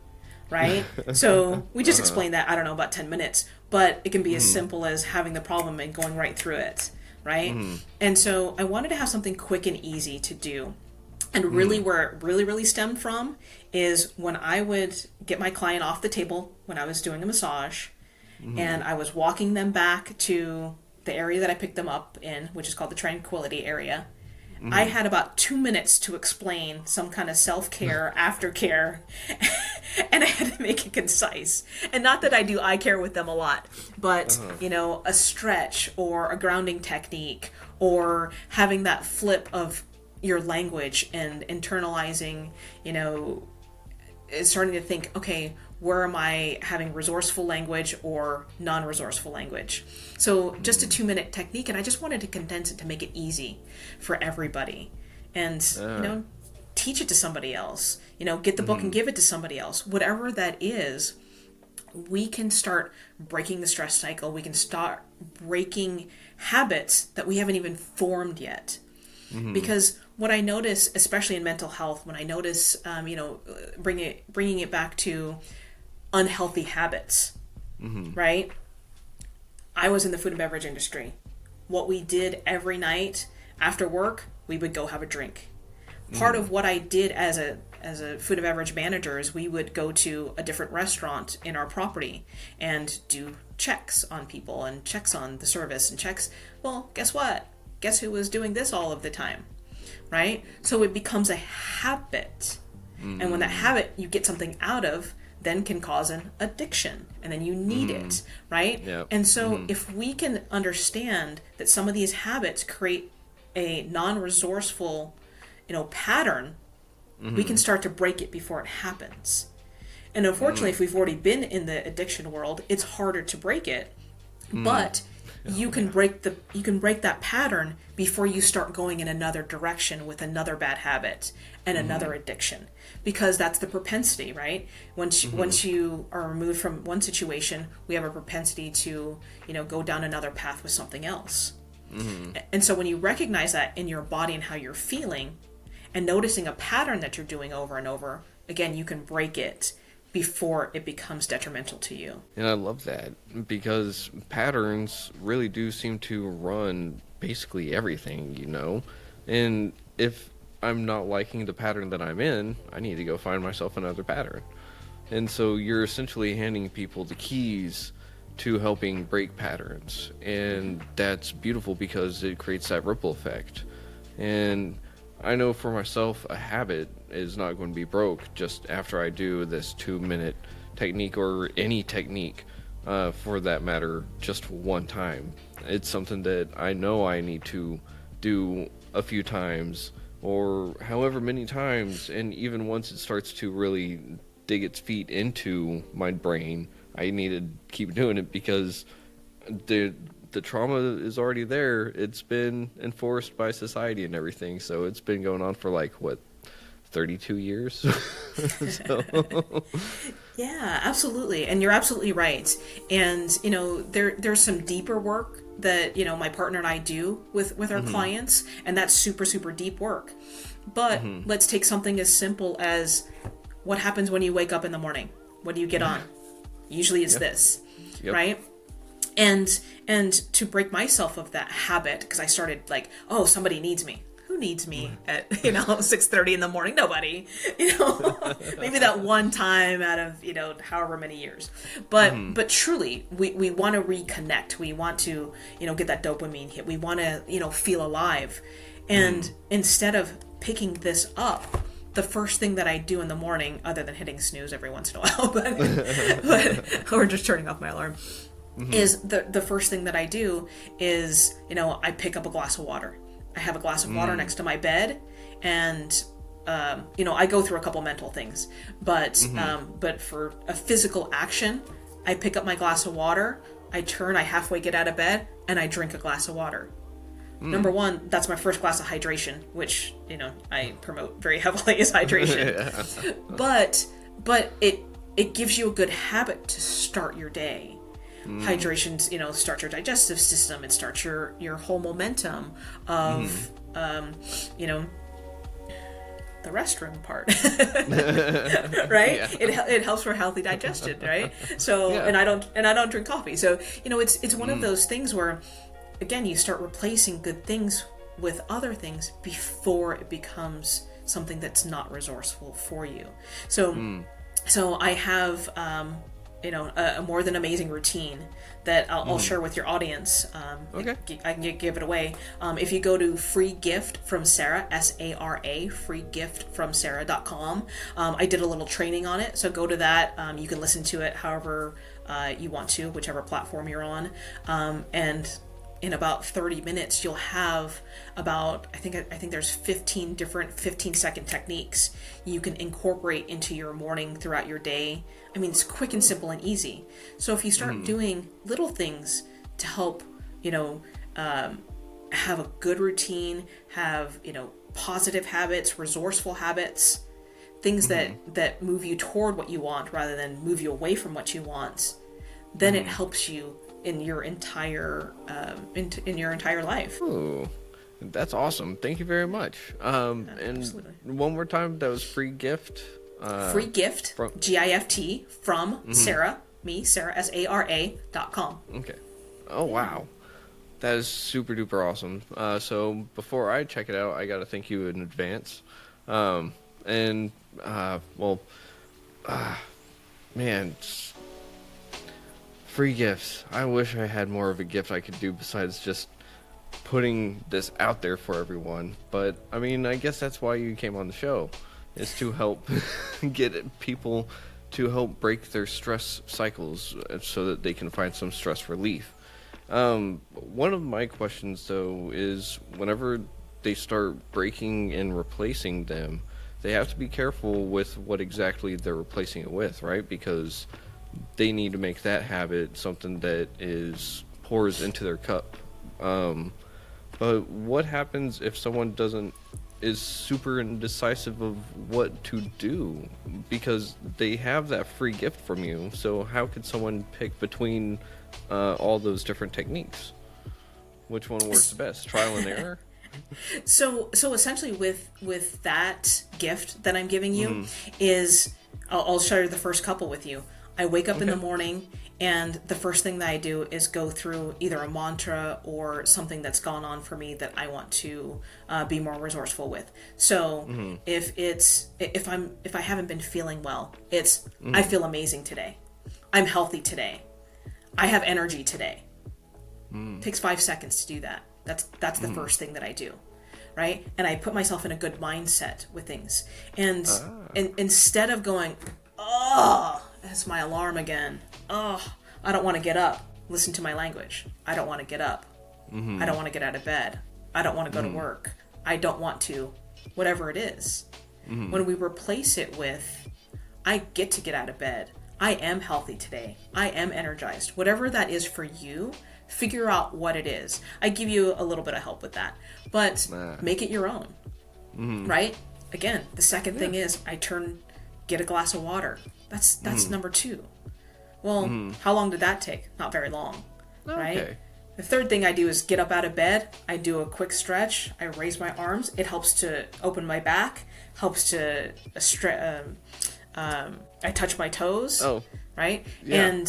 right? So we just explained that, I don't know, about 10 minutes. But it can be as simple as having the problem and going right through it, right? And so I wanted to have something quick and easy to do. And really where it really stemmed from is when I would get my client off the table when I was doing a massage, and I was walking them back to the area that I picked them up in, which is called the tranquility area. I had about 2 minutes to explain some kind of self-care, aftercare, and I had to make it concise. And not that I do eye care with them a lot, but, a stretch or a grounding technique or having that flip of your language and internalizing, starting to think, okay, where am I having resourceful language or non-resourceful language? So just a 2-minute technique, and I just wanted to condense it to make it easy for everybody. And, teach it to somebody else. Get the book and give it to somebody else. Whatever that is, we can start breaking the stress cycle. We can start breaking habits that we haven't even formed yet. Because what I notice, especially in mental health, when I notice, bringing it back to unhealthy habits, right? I was in the food and beverage industry. What we did every night after work, we would go have a drink. Part of what I did as a food and beverage manager is we would go to a different restaurant in our property and do checks on people and checks on the service and checks. Well, guess what? Guess who was doing this all of the time, right? So it becomes a habit. And when that habit you get something out of, then can cause an addiction, and then you need it, right? Yep. And so if we can understand that some of these habits create a non-resourceful, pattern, we can start to break it before it happens. And unfortunately, if we've already been in the addiction world, it's harder to break it. But you can break that pattern before you start going in another direction with another bad habit and another addiction, because that's the propensity, right? Once you are removed from one situation, we have a propensity to go down another path with something else. And so when you recognize that in your body and how you're feeling, and noticing a pattern that you're doing over and over, again, you can break it before it becomes detrimental to you. And I love that, because patterns really do seem to run basically everything, And if I'm not liking the pattern that I'm in, I need to go find myself another pattern. And so you're essentially handing people the keys to helping break patterns. And that's beautiful because it creates that ripple effect. And I know for myself, a habit is not going to be broke just after I do this 2-minute technique or any technique. for that matter, just one time. It's something that I know I need to do a few times, or however many times, and even once it starts to really dig its feet into my brain, I need to keep doing it, because the trauma is already there. It's been enforced by society and everything, so it's been going on for like, what, 32 years? So. Yeah, absolutely. And you're absolutely right. And, there's some deeper work that, my partner and I do with our clients, and that's super, super deep work. But let's take something as simple as, what happens when you wake up in the morning? What do you get on? Usually it's this, right? And to break myself of that habit, because I started like, oh, somebody needs me. Who needs me at 6:30 in the morning? Nobody. Maybe that one time out of however many years. But truly, we want to reconnect. We want to get that dopamine hit. We want to feel alive. And instead of picking this up, the first thing that I do in the morning, other than hitting snooze every once in a while, but or just turning off my alarm, is the first thing that I do is I pick up a glass of water. I have a glass of water next to my bed, and I go through a couple mental things, but for a physical action, I pick up my glass of water, I halfway get out of bed, and I drink a glass of water. Number one, that's my first glass of hydration, which I promote very heavily as hydration. But it gives you a good habit to start your day. Hydration, starts your digestive system. It starts your whole momentum of, the restroom part, right? Yeah. It helps for healthy digestion, right? So, and I don't drink coffee. So, it's one of those things where, again, you start replacing good things with other things before it becomes something that's not resourceful for you. So I have, a more than amazing routine that I'll share with your audience. Okay. I can give it away. If you go to free gift from Sara, SARA, freegiftfromsara.com. I did a little training on it, so go to that. You can listen to it however you want to, whichever platform you're on. And in about 30 minutes, you'll have about, I think there's 15 different 15-second techniques you can incorporate into your morning throughout your day. I mean, it's quick and simple and easy. So if you start doing little things to help, have a good routine, have, positive habits, resourceful habits, things that move you toward what you want rather than move you away from what you want, then it helps you in your entire in your entire life. Ooh, that's awesome. Thank you very much. And absolutely. One more time, that was free gift. Free gift, from GIFT, from Sara, Sara, SARA.com. Okay. Oh, wow. That is super duper awesome. So before I check it out, I got to thank you in advance. Man, free gifts. I wish I had more of a gift I could do besides just putting this out there for everyone. But, I mean, I guess that's why you came on the show, is to help get people to help break their stress cycles so that they can find some stress relief. One of my questions, though, is whenever they start breaking and replacing them, they have to be careful with what exactly they're replacing it with, right? Because they need to make that habit something that pours into their cup. But what happens if someone is super indecisive of what to do because they have that free gift from you? So how could someone pick between all those different techniques? Which one works best? Trial and error? So essentially with that gift that I'm giving you is, I'll share the first couple with you. I wake up in the morning, and the first thing that I do is go through either a mantra or something that's gone on for me that I want to be more resourceful with. So if I haven't been feeling well, it's I feel amazing today. I'm healthy today. I have energy today. It takes 5 seconds to do that. That's the first thing that I do, right? And I put myself in a good mindset with things. And instead of going, oh, that's my alarm again. Oh, I don't want to get up. Listen to my language. I don't want to get up. I don't want to get out of bed. I don't want to go to work. I don't want to, whatever it is. When we replace it with, I get to get out of bed. I am healthy today. I am energized. Whatever that is for you, figure out what it is. I give you a little bit of help with that, but make it your own, right? Again, the second thing is get a glass of water. That's number 2. Well, how long did that take? Not very long, right? Okay. The third thing I do is get up out of bed. I do a quick stretch. I raise my arms. It helps to open my back, helps to I touch my toes, right? Yeah.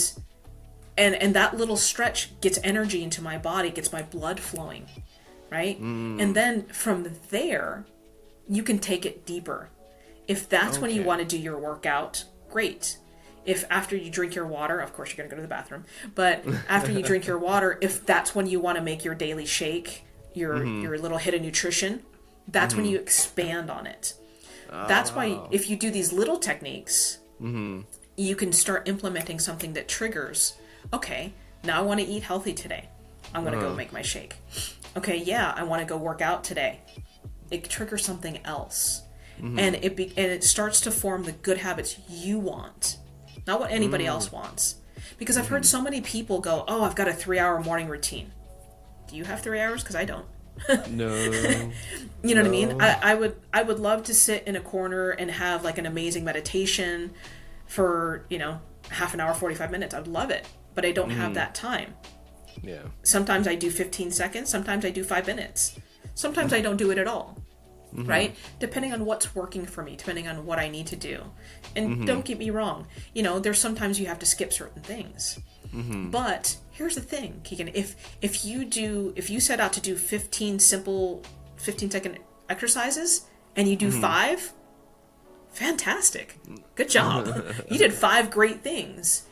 And that little stretch gets energy into my body, gets my blood flowing, right? And then from there, you can take it deeper. If that's when you want to do your workout, great. If after you drink your water, of course you're going to go to the bathroom, but after you drink your water, if that's when you want to make your daily shake, your little hit of nutrition, that's when you expand on it. That's why if you do these little techniques, you can start implementing something that triggers, okay, now I want to eat healthy today. I'm going to go make my shake. Okay, yeah, I want to go work out today. It triggers something else. And it starts to form the good habits you want, not what anybody else wants. Because I've heard so many people go, oh, I've got a 3-hour morning routine. Do you have 3 hours? Because I don't. No. You know what I mean? I would love to sit in a corner and have like an amazing meditation for, half an hour, 45 minutes. I would love it, but I don't have that time. Yeah. Sometimes I do 15 seconds. Sometimes I do 5 minutes. Sometimes I don't do it at all. Right? Depending on what's working for me, depending on what I need to do. And don't get me wrong, there's sometimes you have to skip certain things. But here's the thing, Keegan, if you set out to do 15 simple 15-second exercises and you do 5, fantastic. Good job. You did 5 great things.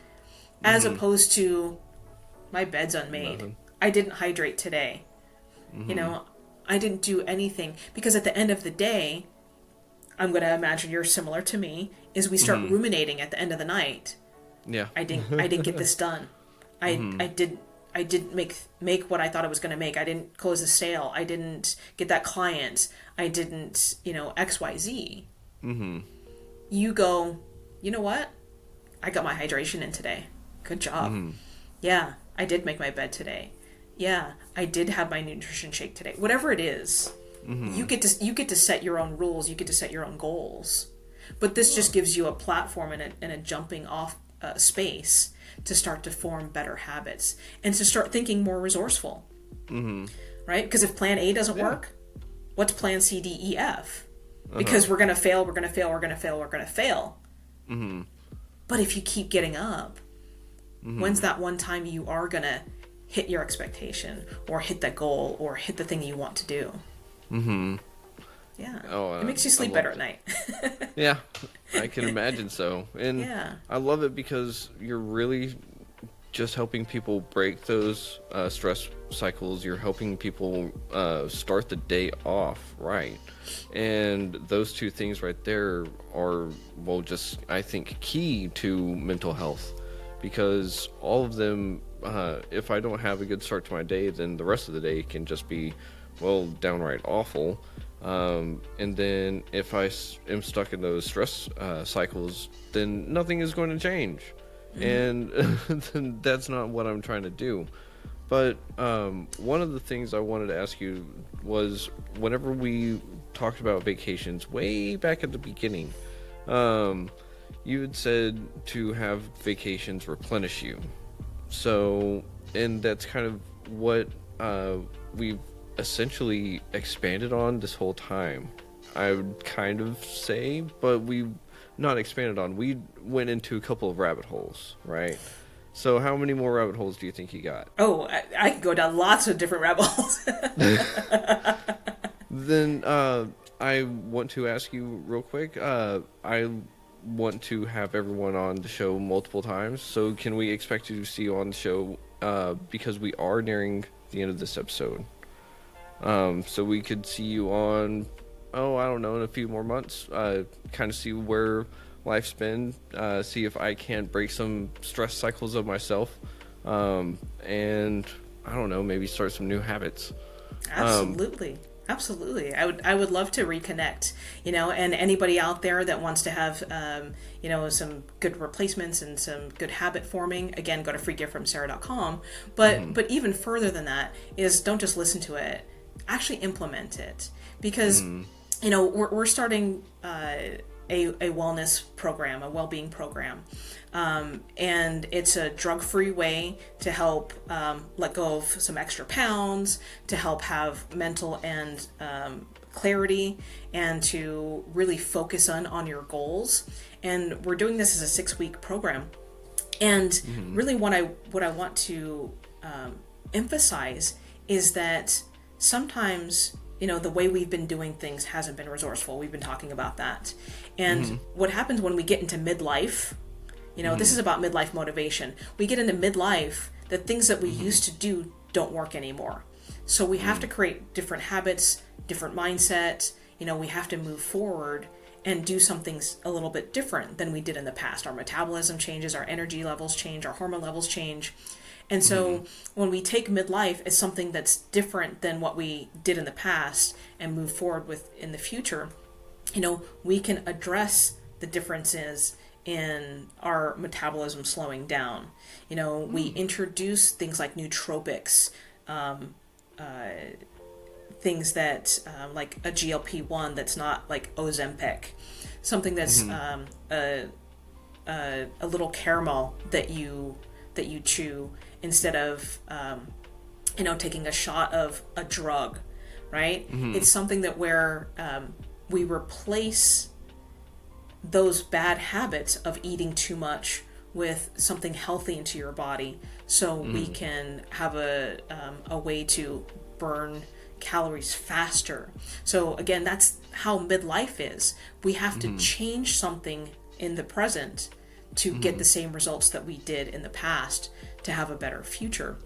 As opposed to my bed's unmade. Nothing. I didn't hydrate today. I didn't do anything, because at the end of the day, I'm going to imagine you're similar to me, is we start ruminating at the end of the night. Yeah. I didn't get this done. I didn't make what I thought I was going to make. I didn't close the sale. I didn't get that client. I didn't, XYZ. You go, you know what? I got my hydration in today. Good job. Yeah, I did make my bed today. Yeah, I did have my nutrition shake today. Whatever it is, you get to set your own rules. You get to set your own goals. But this just gives you a platform and a jumping off space to start to form better habits and to start thinking more resourceful. Right? Because if plan A doesn't work, what's plan C, D, E, F? Because we're going to fail, we're going to fail, we're going to fail, we're going to fail. But if you keep getting up, when's that one time you are going to hit your expectation or hit that goal or hit the thing you want to do? Yeah. It makes you sleep better at night. Yeah, I can imagine so. And I love it because you're really just helping people break those stress cycles. You're helping people start the day off right. And those two things right there are, just, I think, key to mental health. Because all of them, if I don't have a good start to my day, then the rest of the day can just be, downright awful. And then if I am stuck in those stress cycles, then nothing is going to change. And then that's not what I'm trying to do. But one of the things I wanted to ask you was, whenever we talked about vacations way back at the beginning, you had said to have vacations replenish you. So, and that's kind of what we've essentially expanded on this whole time, I would kind of say, but we not expanded on. We went into a couple of rabbit holes, right? So how many more rabbit holes do you think you got? Oh, I could go down lots of different rabbit holes. Then I want to ask you real quick. I want to have everyone on the show multiple times. So can we expect to see you on the show because we are nearing the end of this episode? So we could see you on, I don't know, in a few more months. Kind of see where life's been. See if I can't break some stress cycles of myself. and I don't know, maybe start some new habits. Absolutely. Absolutely. I would love to reconnect, and anybody out there that wants to have, some good replacements and some good habit forming, again, go to freegiftfromsara.com. But even further than that is don't just listen to it, actually implement it. Because, we're starting a wellness program, a well-being program. And it's a drug-free way to help let go of some extra pounds, to help have mental and clarity, and to really focus on your goals. And we're doing this as a 6-week program. And really what I want to emphasize is that sometimes the way we've been doing things hasn't been resourceful. We've been talking about that. And what happens when we get into midlife, this is about midlife motivation. We get into midlife, the things that we used to do don't work anymore. So we have to create different habits, different mindset. We have to move forward and do something a little bit different than we did in the past. Our metabolism changes, our energy levels change, our hormone levels change. And so when we take midlife as something that's different than what we did in the past and move forward with in the future, we can address the differences in our metabolism slowing down. We introduce things like nootropics, things that like a GLP-1 that's not like Ozempic, something that's a little caramel that you chew instead of taking a shot of a drug, right? It's something that where we replace those bad habits of eating too much with something healthy into your body, so we can have a way to burn calories faster. So again, that's how midlife is. We have to change something in the present to get the same results that we did in the past to have a better future.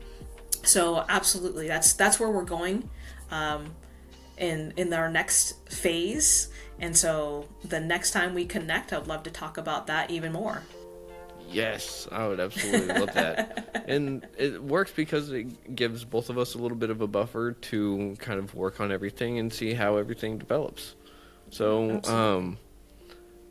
So absolutely, that's where we're going in our next phase. And so the next time we connect, I'd love to talk about that even more. Yes, I would absolutely love that. And it works because it gives both of us a little bit of a buffer to kind of work on everything and see how everything develops. So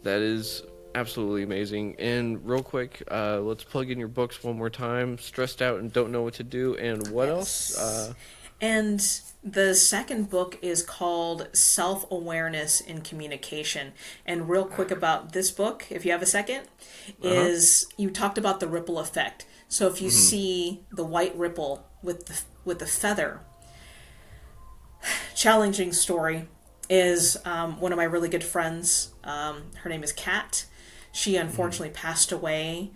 that is absolutely amazing. And real quick, let's plug in your books one more time. Stressed Out and Don't Know What to Do. And what else? And the second book is called Self-Awareness in Communication. And real quick about this book, if you have a second, is you talked about the ripple effect. So if you see the white ripple with the feather, challenging story is one of my really good friends. Her name is Kat. She unfortunately passed away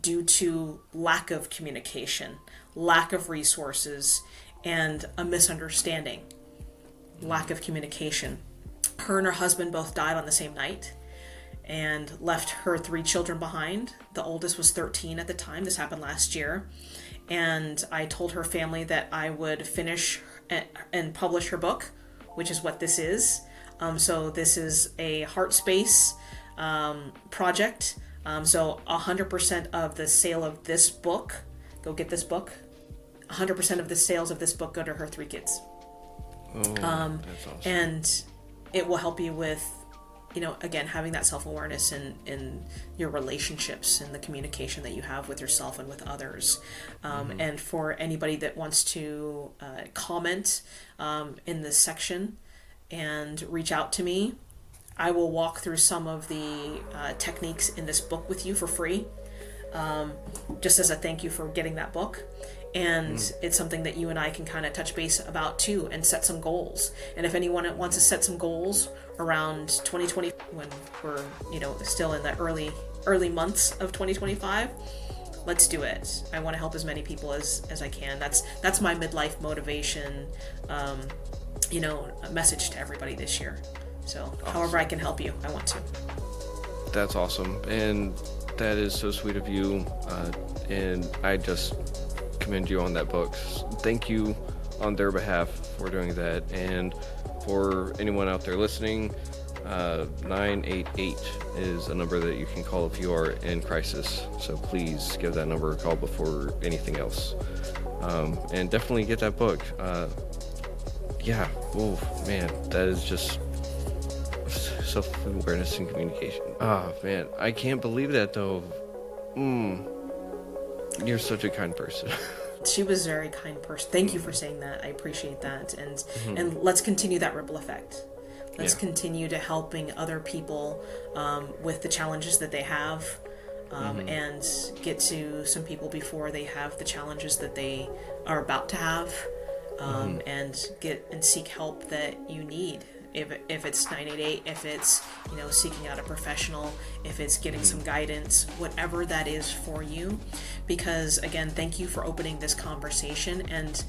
due to lack of communication, lack of resources, and a misunderstanding, lack of communication. Her and her husband both died on the same night and left her 3 children behind. The oldest was 13 at the time. This happened last year. And I told her family that I would finish and publish her book, which is what this is. So this is a heart space project. So 100% of the sale of this book, go get this book, 100% of the sales of this book go to her 3 kids. That's awesome. And it will help you with, again, having that self-awareness in your relationships and the communication that you have with yourself and with others. And for anybody that wants to comment in this section and reach out to me, I will walk through some of the techniques in this book with you for free, just as a thank you for getting that book. And it's something that you and I can kind of touch base about too and set some goals. And if anyone wants to set some goals around 2020, when we're, still in the early months of 2025, let's do it. I want to help as many people as I can. That's my midlife motivation, message to everybody this year. So awesome. However I can help you, I want to. That's awesome. And that is so sweet of you. And I just commend you on that book. Thank you on their behalf for doing that. And for anyone out there listening, 988 is a number that you can call if you are in crisis. So please give that number a call before anything else. And definitely get that book. Yeah, oh man, that is just self-awareness and communication. Oh man, I can't believe that though. You're such a kind person. She was a very kind person. Thank you for saying that. I appreciate that. And let's continue that ripple effect. Let's continue to helping other people with the challenges that they have, and get to some people before they have the challenges that they are about to have, and get and seek help that you need. If it's 988, if it's seeking out a professional, if it's getting some guidance, whatever that is for you. Because again, thank you for opening this conversation, and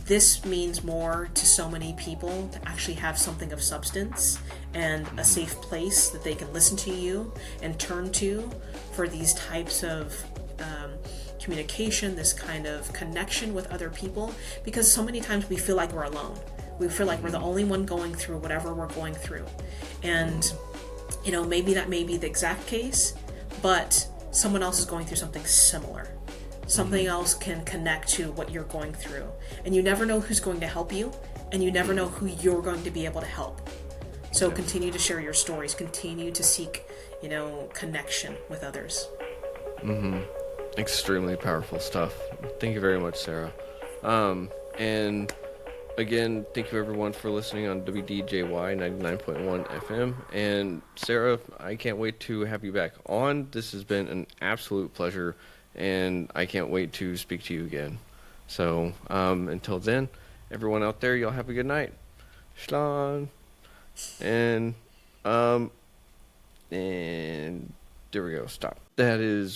this means more to so many people to actually have something of substance and a safe place that they can listen to you and turn to for these types of communication, this kind of connection with other people, because so many times we feel like we're alone. We feel like we're the only one going through whatever we're going through. And, maybe that may be the exact case, but someone else is going through something similar. Something else can connect to what you're going through. And you never know who's going to help you, and you never know who you're going to be able to help. So continue to share your stories. Continue to seek, connection with others. Extremely powerful stuff. Thank you very much, Sarah. And again, thank you everyone for listening on WDJY 99.1 FM. And Sarah, I can't wait to have you back on. This has been an absolute pleasure, and I can't wait to speak to you again. So until then, everyone out there, y'all have a good night. Shalom. And there we go. Stop. That is